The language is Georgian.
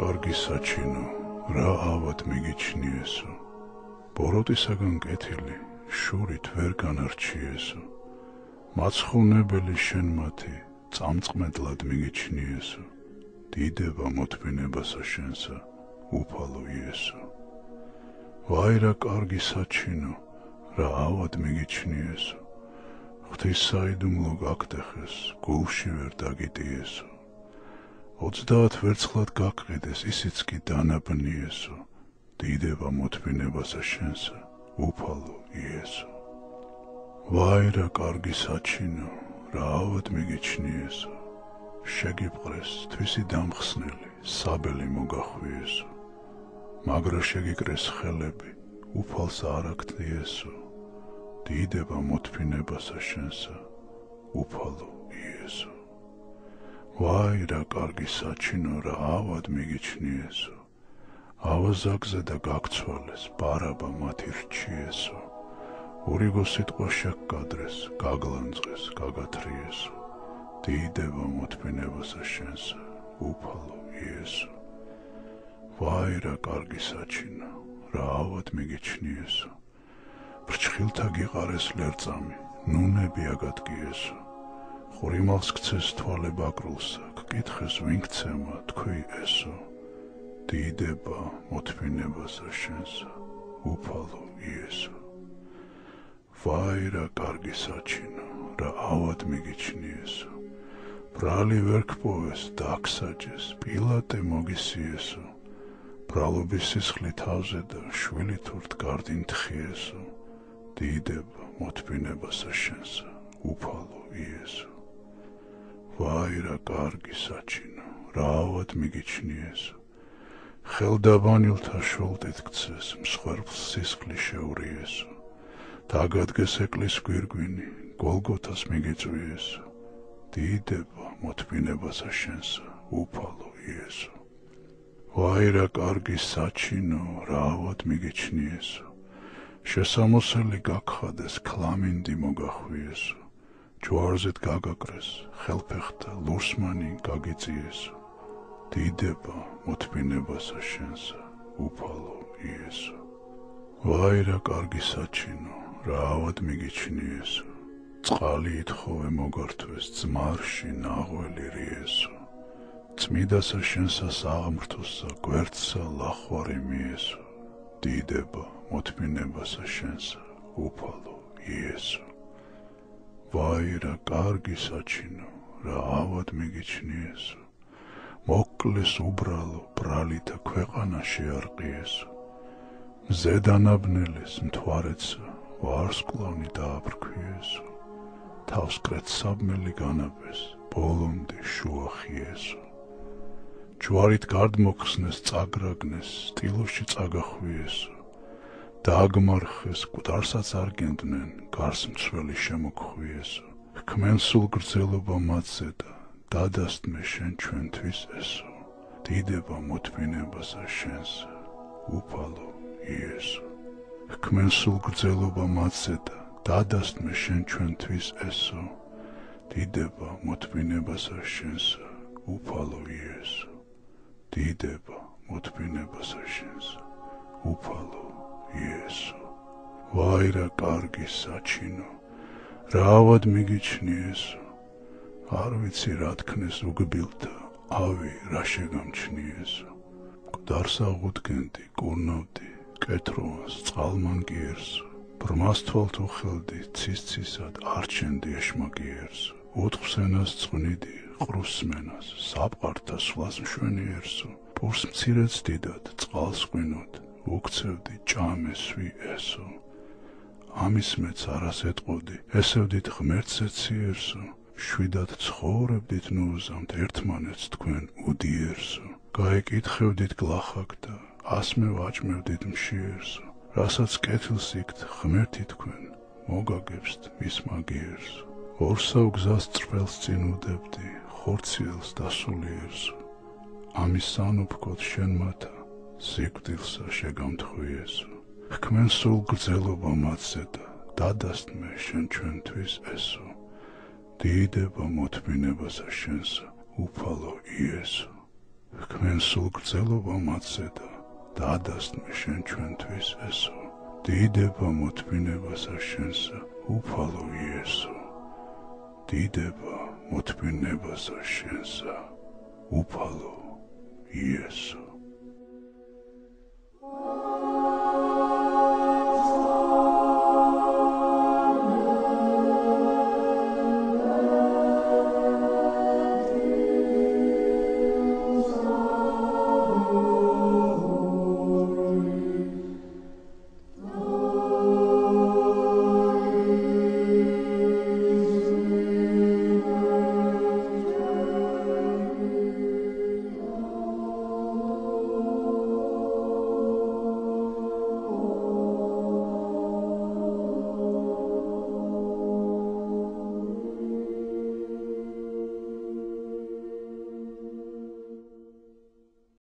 კარგი საჩინო, რა ავად მიგიჩნიესო, ბოროტისაგან კეთილი, შურით ვერ განარჩიესო, მაცხოვნებელი შენ მათი, წამწყმედლად მიგიჩნიესო, დიდება მოთმინებასა შენსა, უფალო იესო. ვაი რა კარგი საჩინო, რა ავად მიგიჩნიესო, ღვთის საიდუმლო გაგტეხეს, გულში ვერ დაგიტიესო. 30 ვერცხლად გაყიდეს, ისიც კი დანაბნიესო, დიდება მოთმინებასა შენსა, უფალო იესო. ვაი რა კარგი საჩინო, რა ავად მიგიჩნიესო, შეგიპყრეს თვისი დამხსნელი, საბელი მოგახვიესო, მაგრა შეგიკრეს ხელები, უფალს არ აკთიესო, დიდება მოთმინებასა შენსა, უფალო იესო. ვაი რა კარგი საჩინო, რა ავად მიგიჩნიესო, ავაზაგზე და გაგცვალეს, ბარაბა მათი რჩიესო, ურიგო სიტყვა შეგკადრეს, გაგლანძღეს, გაგათრიესო, დიდება მოთმინებასა შენსა, უფალო იესო. ვაი რა კარგი საჩინო, რა ავად მიგიჩნიესო, ბრჩხილთა გიყარეს ლერწამი, ნუნები აგადგიესო, ხურიმალს გცეს თვალე ბაკრულსა, გკითხეს ვინ გცემა, თქვი ესო, დიდება მოთმინებასა შენსა, უფალო იესო. ვაი რა კარგი საჩინო, რა ავად მიგიჩნიესო, ბრალი ვერ გპოვეს, დაგსაჯეს, პილატე მოგისიესო, ბრალობის სისხლი თავზე და შვილი თურთ გარდინ თხიესო, დიდება მოთმინებასა შენსა, უფალო იესო. ვაი რა კარგი საჩინო, რა ავად მიგიჩნიესო, ხელდაბანილთა შოლტით გცეს, მსხვერპლს სისხლი შეურიესო, დაგადგეს ეკლის გვირგვინი, გოლგოთას მიგიწვიესო, დიდება მოთმინებასა შენსა, უფალო იესო. ვაი რა კარგი საჩინო, რა ავად მიგიჩნიესო, შესამოსელი გაგხადეს, ქლამინდი მოგახვიესო, ჯვარზეთ გაგაკრეს, ხელფეხთა ლურსმანი გაგიწიესო, დიდება მოთმინებასა შენსა, უფალო იესო. ვაი რა კარგი საჩინო, რა ავად მიგიჩნიესო, წყალი ითხოვე მოგართვეს, ძმარში ნაღველი რიესო, წმიდასა შენსა საღმრთოსა, გვერდსა ლახვარი მიესო, დიდება მოთმინებასა შენსა, უფალო იესო. ვაი რა კარგი საჩინო, რა ავად მიგიჩნიესო, მოკლეს უბრალო, ბრალითა ქვეყანა შეარყიესო, მზე დანაბნელეს, მთვარეცა, ვარსკვლავნი დააბრქვიესო, თავს კრეთ საბმელი განაბეს, ბოლომდე შუახიესო, ჯვარით გარდმოხსნეს, წაგრაგნეს, სტილოში წაგახვიესო, დააგმარხეს, გვდარსაც არგენდნენ, გარს მცველი შემოგხვიესო, ჰქმენ სულ გრძელობა მათზე და დადასტმე შენ ჩვენთვის ესო, დიდება მოთმინებასა შენსა, უფალო იესო. ჰქმენ სულ გრძელობა მათზე და დადასტმე შენ ჩვენთვის ესო, დიდება მოთმინებასა შენსა, უფალო იესო, დიდება მოთმინებასა შენსა, უფალო იესო. ვაი რა კარგი საჩინო, რა ავად მიგიჩნიესო, არ ვიცი რა თქნეს უგბილთა, ავი რა შეგამჩნიესო, გვდარს აღუდგენდი, კურნავდი, კეთროვანს წყალმანკიერსო, ბრმას თვალთ უხელდი, ცის-ცისად არჩენდი ეშმაკიერსო, უთხსენას წვნიდი, ყრუსმენას, საფყართა სვლას მშვენიერსო, პურს მცირეც დიდად, წყალს ყვინოდ, უქცევდი ჭამესვი ესო, ამის მეც არას ეტყოდი, ესევდით ღმერთს ეციერსო, შვიდად ცხოვრებდით ნუზამთ, ერთმანეთს თქვენ უდიერსო, გაეკითხევდით გლახაკ და ასმე ვაჭმევდით მშიერსო, რასაც კეთილს იქთ ღმერთი თქვენ, მოგაგებსთ მის მაგიერსო, ორსავ გზას წრფელს წინ უდებდი, ხორციელს დასულიერსო, ამის სანუფქოდ შენ მათა, სიკვდილსა შეგამთხვიესო, ჰქმენ სულ გრძელობა მათზე და დადასტმე შენ ჩვენთვის ესო, დიდება მოთმინებასა შენსა, უფალო იესო. ჰქმენ სულ გრძელობა მათზე და დაადასტმე შენ ჩვენთვის ესო. დიდება მოთმინებასა შენსა, უფალო იესო. დიდება მოთმინებასა შენსა, უფალო იესო.